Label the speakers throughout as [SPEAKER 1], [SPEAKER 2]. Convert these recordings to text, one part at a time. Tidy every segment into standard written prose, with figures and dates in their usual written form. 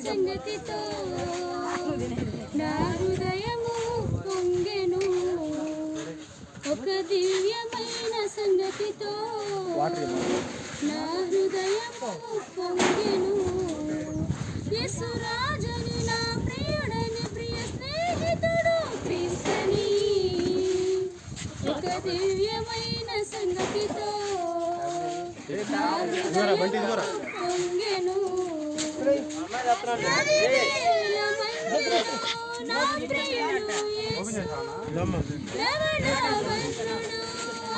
[SPEAKER 1] సంగతితో నా హృదయము పొంగెను ఒక దివ్యమైన సంగతితో నా హృదయము పొంగెను యేసురాజుని నా ప్రియుడని ప్రియ స్నేహితుడు క్రీస్తుని ఒక దివ్యమైన సంగతితో నా హృదయము పొంగెను నా ప్రియుడు యేసు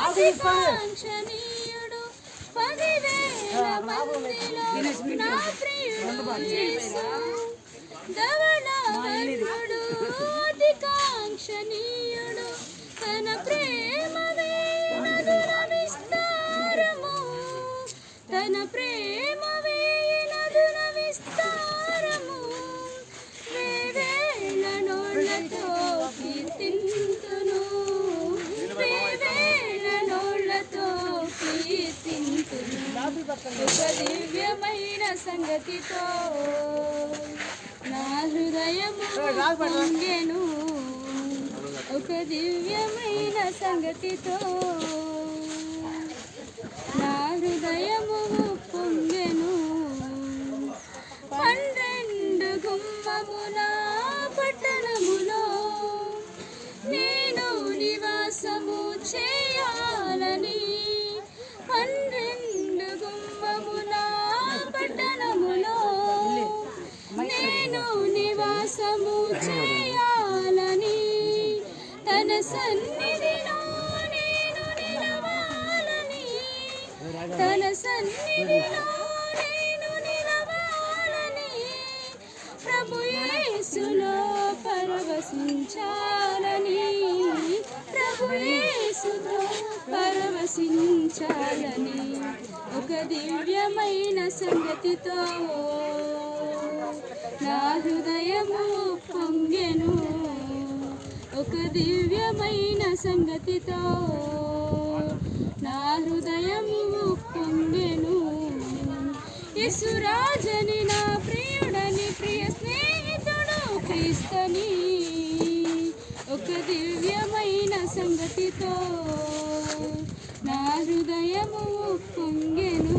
[SPEAKER 1] అతికాంక్షణీయుడు 10,000 మందిలో నా ప్రియుడు యేసు ధవళవర్ణుడు అతికాంక్షణీయుడు తన ప్రేమ వేణుల విస్తారము తన ప్రేమ వేణుల విస్తారము వేవేల నోళ్ళతో కీర్తింతును వేవేల నోళ్ళతో కీర్తింతును ఒక దివ్యమైన సంగతితో నా హృదయము పొంగెను ఒక దివ్యమైన సంగతితో నా హృదయము పొంగెను 12 గుమ్మముల పట్టణములో నేను నివాసము చేయాలని 12 గుమ్మముల పట్టణములో నేను నివాసము చేయాలని తన సన్నిధిలో నేను నిలవాలని తన సన్నిధిలో నేను నిలవాలని ప్రభు యేసులో పరవశించాలని ప్రభు యేసులో పరవశించాలని ఒక దివ్యమైన సంగతితో నా హృదయము పొంగెను ఒక దివ్యమైన సంగతితో నా హృదయము పొంగెను యేసురాజని నా ప్రియుడని ప్రియ స్నేహితుడు క్రీస్తుని ఒక దివ్యమైన సంగతితో నా హృదయము పొంగెను